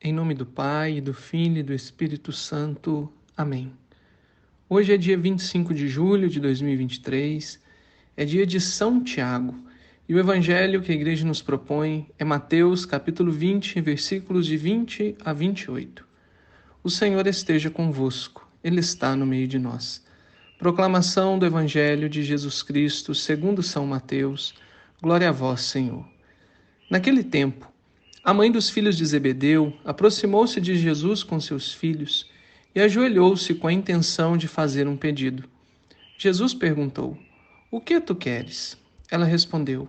Em nome do Pai, do Filho e do Espírito Santo. Amém. Hoje é dia 25 de julho de 2023, é dia de São Tiago, e o evangelho que a igreja nos propõe é Mateus, capítulo 20, versículos de 20 a 28. O Senhor esteja convosco, Ele está no meio de nós. Proclamação do evangelho de Jesus Cristo, segundo São Mateus. Glória a vós, Senhor. Naquele tempo, a mãe dos filhos de Zebedeu aproximou-se de Jesus com seus filhos e ajoelhou-se com a intenção de fazer um pedido. Jesus perguntou: "O que tu queres?" Ela respondeu: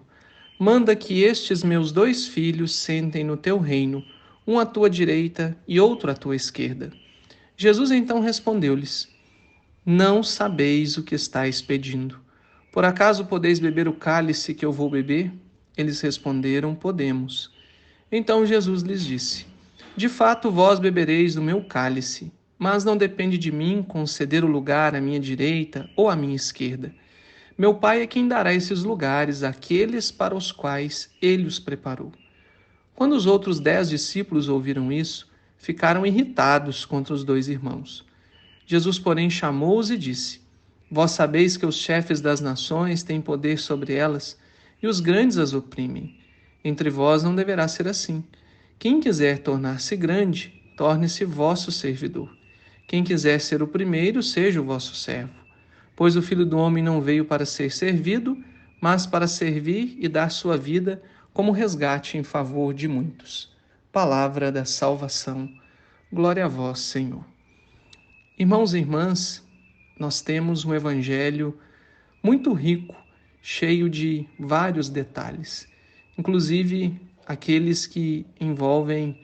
"Manda que estes meus 2 filhos sentem no teu reino, um à tua direita e outro à tua esquerda." Jesus então respondeu-lhes: "Não sabeis o que estáis pedindo. Por acaso podeis beber o cálice que eu vou beber?" Eles responderam: "Podemos." Então Jesus lhes disse: "De fato, vós bebereis do meu cálice, mas não depende de mim conceder o lugar à minha direita ou à minha esquerda. Meu Pai é quem dará esses lugares àqueles para os quais ele os preparou." Quando os outros 10 discípulos ouviram isso, ficaram irritados contra os 2 irmãos. Jesus, porém, chamou-os e disse: "Vós sabeis que os chefes das nações têm poder sobre elas, e os grandes as oprimem. Entre vós não deverá ser assim. Quem quiser tornar-se grande, torne-se vosso servidor. Quem quiser ser o primeiro, seja o vosso servo. Pois o Filho do Homem não veio para ser servido, mas para servir e dar sua vida como resgate em favor de muitos." Palavra da salvação. Glória a vós, Senhor. Irmãos e irmãs, nós temos um evangelho muito rico, cheio de vários detalhes, inclusive aqueles que envolvem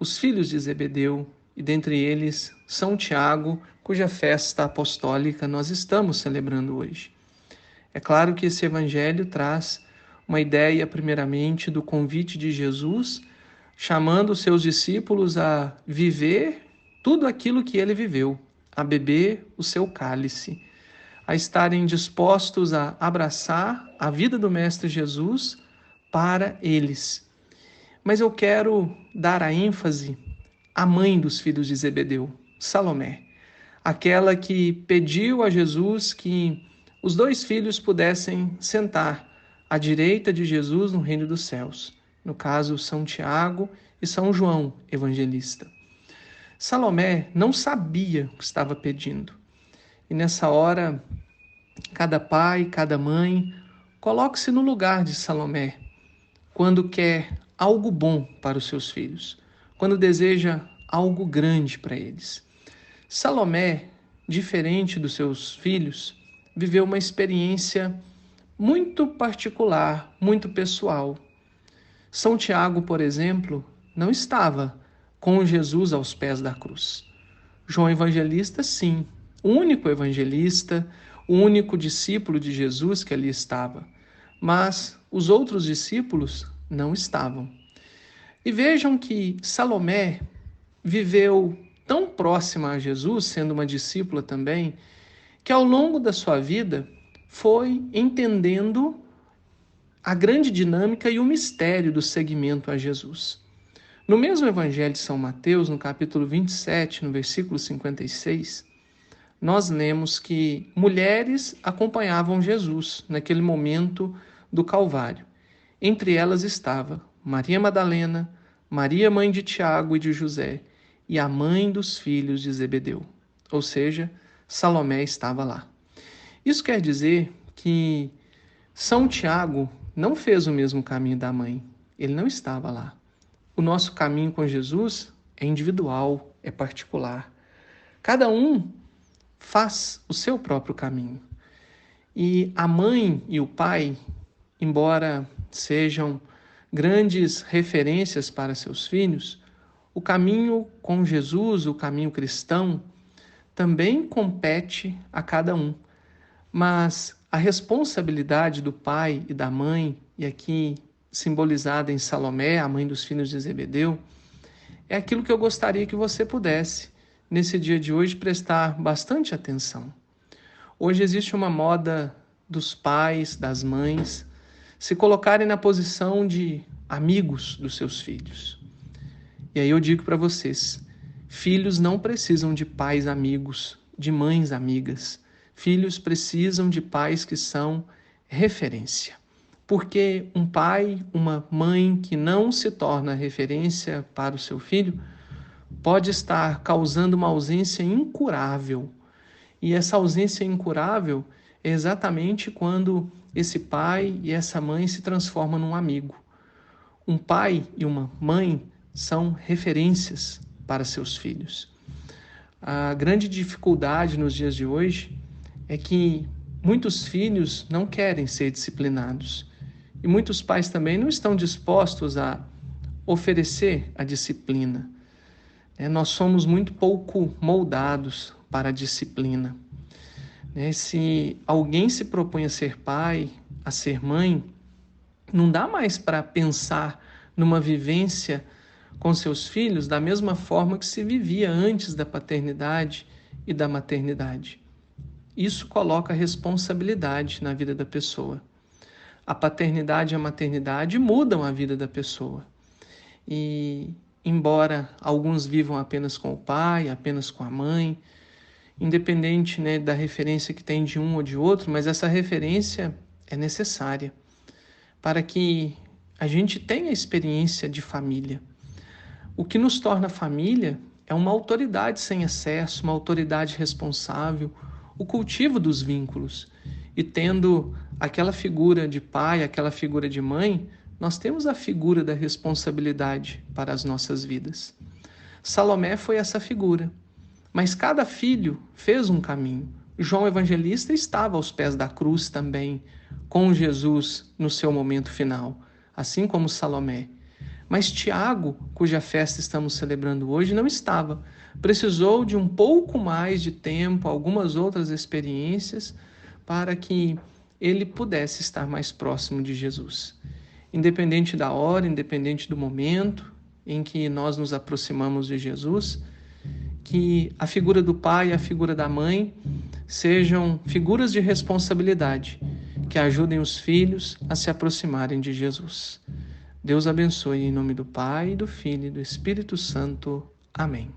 os filhos de Zebedeu, e dentre eles São Tiago, cuja festa apostólica nós estamos celebrando hoje. É claro que esse evangelho traz uma ideia, primeiramente, do convite de Jesus, chamando os seus discípulos a viver tudo aquilo que ele viveu, a beber o seu cálice, a estarem dispostos a abraçar a vida do Mestre Jesus para eles. Mas eu quero dar a ênfase à mãe dos filhos de Zebedeu, Salomé, aquela que pediu a Jesus que os 2 filhos pudessem sentar à direita de Jesus no reino dos céus, no caso São Tiago e São João, evangelista. Salomé não sabia o que estava pedindo, e nessa hora, cada pai, cada mãe, coloque-se no lugar de Salomé, quando quer algo bom para os seus filhos, quando deseja algo grande para eles. Salomé, diferente dos seus filhos, viveu uma experiência muito particular, muito pessoal. São Tiago, por exemplo, não estava com Jesus aos pés da cruz. João Evangelista, sim, o único evangelista, o único discípulo de Jesus que ali estava. Mas os outros discípulos não estavam. E vejam que Salomé viveu tão próxima a Jesus, sendo uma discípula também, que ao longo da sua vida foi entendendo a grande dinâmica e o mistério do seguimento a Jesus. No mesmo Evangelho de São Mateus, no capítulo 27, no versículo 56, nós lemos que mulheres acompanhavam Jesus naquele momento do Calvário. Entre elas estava Maria Madalena, Maria, mãe de Tiago e de José, e a mãe dos filhos de Zebedeu. Ou seja, Salomé estava lá. Isso quer dizer que São Tiago não fez o mesmo caminho da mãe. Ele não estava lá. O nosso caminho com Jesus é individual, é particular. Cada um faz o seu próprio caminho. E a mãe e o pai, embora sejam grandes referências para seus filhos, o caminho com Jesus, o caminho cristão, também compete a cada um. Mas a responsabilidade do pai e da mãe, e aqui simbolizada em Salomé, a mãe dos filhos de Zebedeu, é aquilo que eu gostaria que você pudesse, nesse dia de hoje, prestar bastante atenção. Hoje existe uma moda dos pais, das mães, se colocarem na posição de amigos dos seus filhos. E aí eu digo para vocês, filhos não precisam de pais amigos, de mães amigas. Filhos precisam de pais que são referência. Porque um pai, uma mãe que não se torna referência para o seu filho, pode estar causando uma ausência incurável. E essa ausência incurável é exatamente quando esse pai e essa mãe se transformam num amigo. Um pai e uma mãe são referências para seus filhos. A grande dificuldade nos dias de hoje é que muitos filhos não querem ser disciplinados e muitos pais também não estão dispostos a oferecer a disciplina. Nós somos muito pouco moldados para a disciplina. Se alguém se propõe a ser pai, a ser mãe, não dá mais para pensar numa vivência com seus filhos da mesma forma que se vivia antes da paternidade e da maternidade. Isso coloca responsabilidade na vida da pessoa. A paternidade e a maternidade mudam a vida da pessoa. E, embora alguns vivam apenas com o pai, apenas com a mãe, independente, da referência que tem de um ou de outro, mas essa referência é necessária para que a gente tenha experiência de família. O que nos torna família é uma autoridade sem excesso, uma autoridade responsável, o cultivo dos vínculos. E tendo aquela figura de pai, aquela figura de mãe, nós temos a figura da responsabilidade para as nossas vidas. Salomé foi essa figura, mas cada filho fez um caminho. João Evangelista estava aos pés da cruz também, com Jesus no seu momento final, assim como Salomé. Mas Tiago, cuja festa estamos celebrando hoje, não estava. Precisou de um pouco mais de tempo, algumas outras experiências, para que ele pudesse estar mais próximo de Jesus. Independente da hora, independente do momento em que nós nos aproximamos de Jesus, que a figura do pai e a figura da mãe sejam figuras de responsabilidade, que ajudem os filhos a se aproximarem de Jesus. Deus abençoe em nome do Pai, do Filho e do Espírito Santo. Amém.